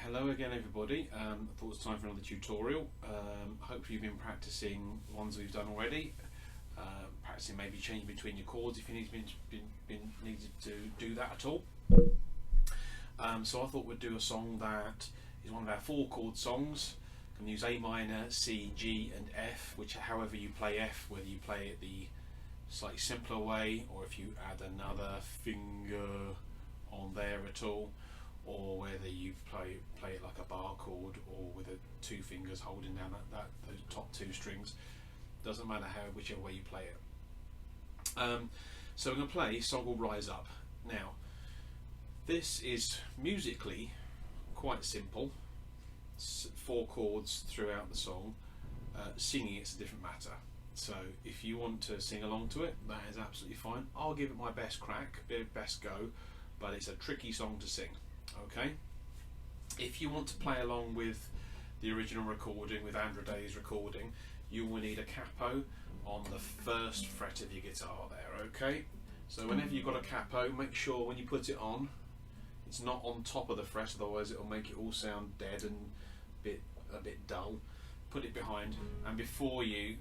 Hello again everybody. I thought it was time for another tutorial. Hopefully you've been practicing ones we've done already. Practicing maybe changing between your chords if you needed to do that at all. So I thought we'd do a song that is one of our 4-chord songs. You can use A minor, C, G and F, which however you play F, whether you play it the slightly simpler way or if you add another finger on there at all, or whether you play it like a bar chord or with 2 fingers holding down those top 2 strings. Doesn't matter whichever way you play it. So we're going to play a song called Rise Up. Now this is musically quite simple, 4 chords throughout the song. Singing it's a different matter, so if you want to sing along to it, that is absolutely fine. I'll give it my best crack, best go, but it's a tricky song to sing. Okay, if you want to play along with the original recording, with Andrew Day's recording, you will need a capo on the 1st fret of your guitar there. Okay, so whenever you've got a capo, make sure when you put it on, it's not on top of the fret, otherwise it will make it all sound dead and a bit dull. Put it behind, and before you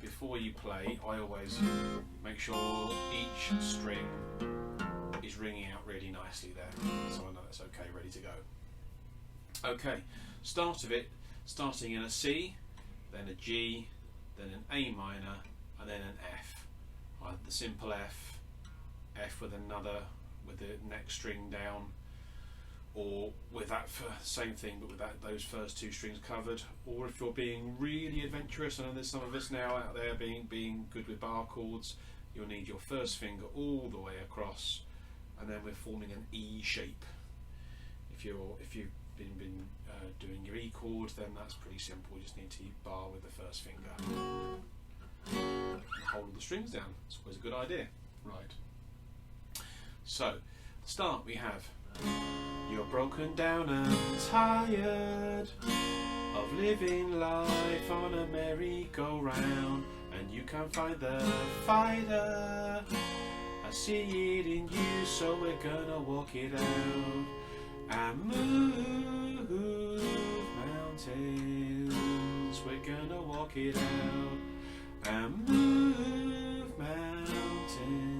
play, I always make sure each string is ringing out really nicely there, so I know it's okay, ready to go. Okay, start of it, starting in a C, then a G, then an A minor, and then an F. Either the simple F, F with the next string down, or with that same thing but with those first 2 strings covered. Or if you're being really adventurous, I know there's some of us now out there being good with bar chords, you'll need your 1st finger all the way across, and then we're forming an E shape. If you've been doing your E chord, then that's pretty simple. You just need to bar with the 1st finger. Hold all the strings down. It's always a good idea. Right. So, to start we have: you're broken down and tired of living life on a merry-go-round, and you can't find the fighter. I see it in you, so we're gonna walk it out and move mountains. We're gonna walk it out and move mountains.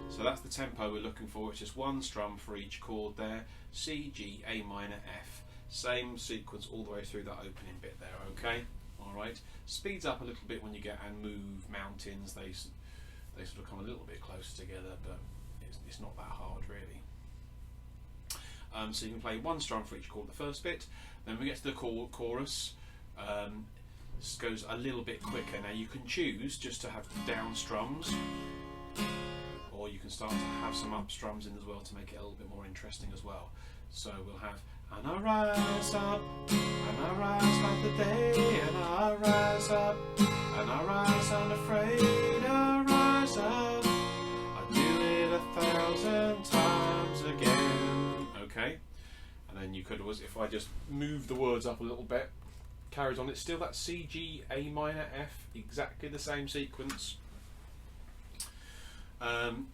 So that's the tempo we're looking for. It's just 1 strum for each chord there. C, G, A minor, F. Same sequence all the way through that opening bit there. Okay, all right. Speeds up a little bit when you get and move mountains. They sort of come a little bit closer together, but it's not that hard really. So you can play 1 strum for each chord, the 1st bit. Then when we get to the chorus, this goes a little bit quicker. Now you can choose just to have down strums, or you can start to have some up strums in as well to make it a little bit more interesting as well. So we'll have: and I rise up, and I rise like the day, and I rise up, and I rise unafraid, I rise up, I do it 1,000 times again. Okay, and then you could always, if I just move the words up a little bit, carries on. It's still that C, G, A minor, F, exactly the same sequence. And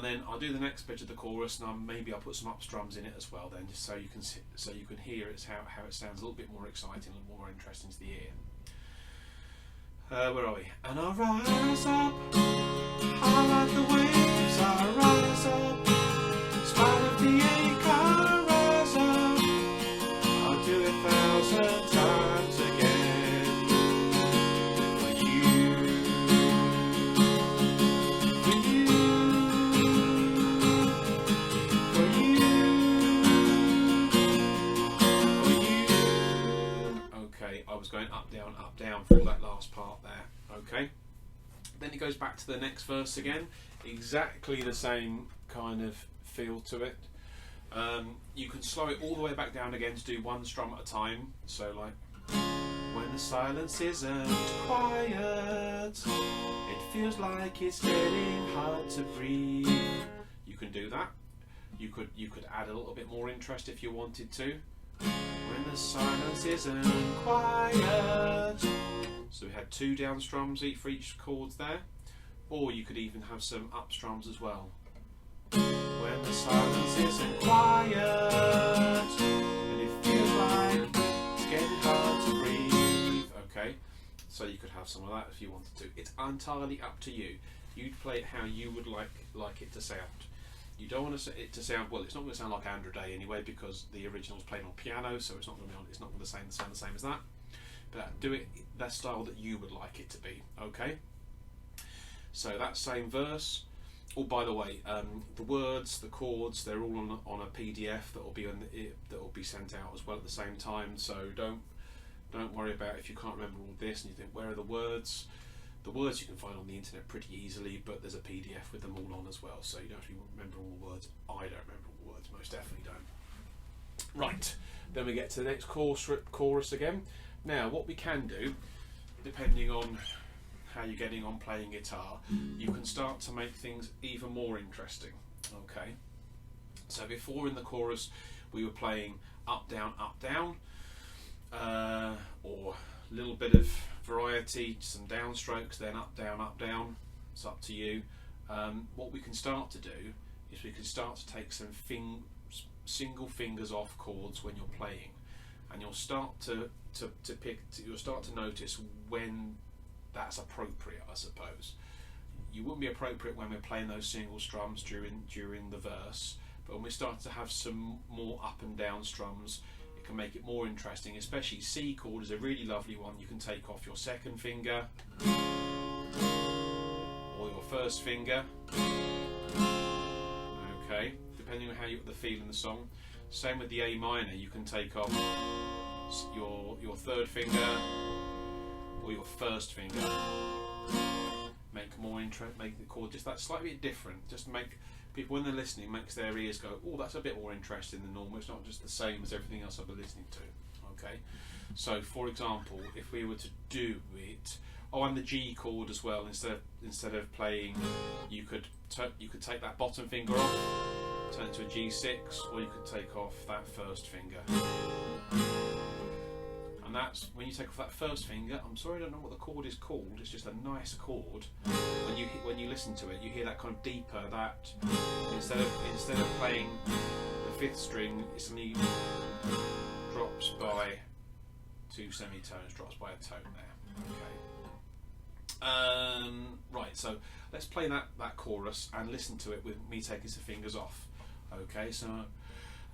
then I'll do the next bit of the chorus, and maybe I'll put some up strums in it as well, then, just so you can hear it's how it sounds a little bit more exciting, a little more interesting to the ear. Where are we? And I rise up, I like the waves, I rise up, in spite of the ache, I rise up, I'll do it 1,000 times again for you, for you, for you, for you. Okay, I was going up, down for all that last part there. Okay, then it goes back to the next verse again, exactly the same kind of feel to it. You can slow it all the way back down again to do 1 strum at a time. So like, when the silence isn't quiet, it feels like it's getting hard to breathe. You can do that. You could add a little bit more interest if you wanted to. When the silence isn't quiet. So we had 2 down strums for each chords there, or you could even have some up strums as well. When the silence isn't quiet, that if you wanted to. It's entirely up to you. You'd play it how you would like it to sound. You don't want it to sound, well, it's not going to sound like Andrew Day anyway, because the original's played on piano, so it's not going to sound the same as that. But do it that style that you would like it to be. Okay. So that same verse. Oh, by the way, the words, the chords, they're all on a PDF that will be sent out as well at the same time. So don't worry about if you can't remember all this and you think, where are the words? The words you can find on the internet pretty easily, but there's a PDF with them all on as well, so you don't actually remember all the words. I don't remember all the words, most definitely don't. Right, then we get to the next chorus again. Now, what we can do, depending on how you're getting on playing guitar, you can start to make things even more interesting. Okay, so before in the chorus we were playing up, down, or a little bit of variety, some downstrokes, then up, down. It's up to you. What we can start to do is we can start to take some single fingers off chords when you're playing, and you'll start you'll start to notice when that's appropriate, I suppose. You wouldn't be appropriate when we're playing those single strums during the verse, but when we start to have some more up and down strums, it can make it more interesting. Especially C chord is a really lovely one. You can take off your second finger or your first finger. Okay, depending on how you got the feel in the song. Same with the A minor. You can take off your third finger or your first finger. Make the chord just that slightly different. Just to make people, when they're listening, makes their ears go, oh, that's a bit more interesting than normal. It's not just the same as everything else I've been listening to. Okay, so for example, if we were to do it, and the G chord as well. Instead of playing, you could take that bottom finger off, turn it to a G6, or you could take off that first finger. And that's when you take off that first finger. I'm sorry, I don't know what the chord is called. It's just a nice chord. When you listen to it, you hear that kind of deeper. That instead of playing the fifth string, it suddenly drops by 2 semitones, drops by a tone there. Okay. Right. So let's play that chorus and listen to it with me taking some fingers off. Okay. So.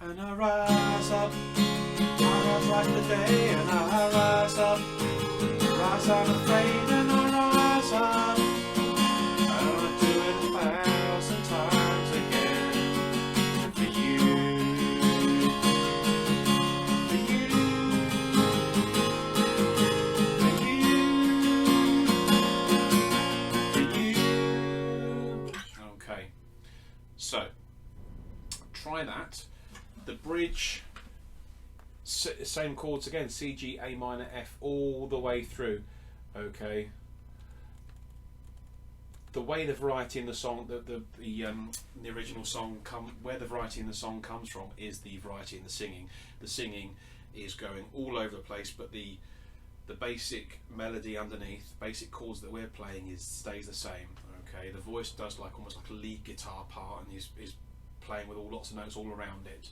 And I rise up, I rise like the day, and I rise up, unafraid, and I rise up, and I do it 1,000 times again, for you, for you. Okay, so try that. The bridge, same chords again, C, G, A minor, F, all the way through. Okay. The way the variety in the song, the original song, where the variety in the song comes from is the variety in the singing. The singing is going all over the place, but the basic melody underneath, basic chords that we're playing stays the same. Okay. The voice does almost like a lead guitar part, and is playing with lots of notes all around it.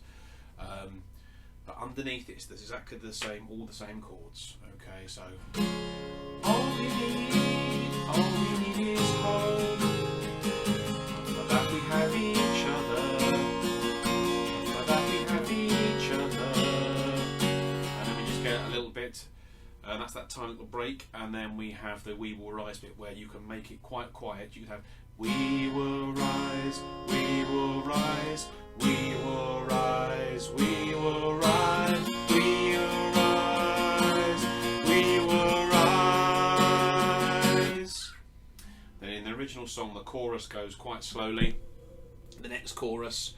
But underneath it's exactly the same, all the same chords. Okay, so all we need is home. For that we have each other. For that we have each other. And then we just get a little bit. That's that tiny little break, and then we have the "We Will Rise" bit where you can make it quite quiet. You can have "We will rise, we will rise, we will rise, we will rise, we will rise, we will rise." Then in the original song, the chorus goes quite slowly. The next chorus,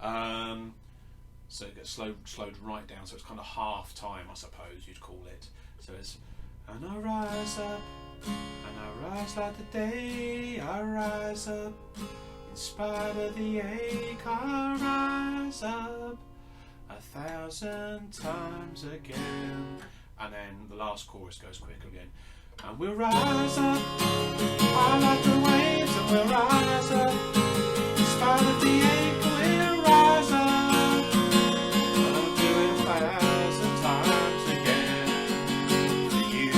so it gets slowed right down, so it's kind of half time, I suppose you'd call it. So it's, and I rise up, and I rise like the day, I rise up, in spite of the ache, I rise up 1,000 times again. And then the last chorus goes quick again. And we'll rise up, I like the waves, and we'll rise up, in spite of the ache, we'll rise up, and I'll do it 1,000 times again for you.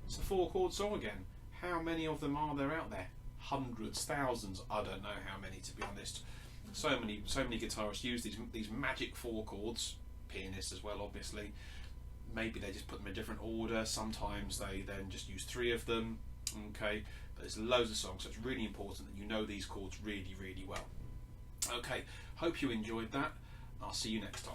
It's a 4-chord song again. How many of them are there out there? Hundreds, thousands. I don't know how many, to be honest. So many guitarists use these magic 4 chords. Pianists as well, obviously. Maybe they just put them in a different order. Sometimes they then just use 3 of them. Okay, but there's loads of songs, so it's really important that you know these chords really, really well. Okay, hope you enjoyed that. I'll see you next time.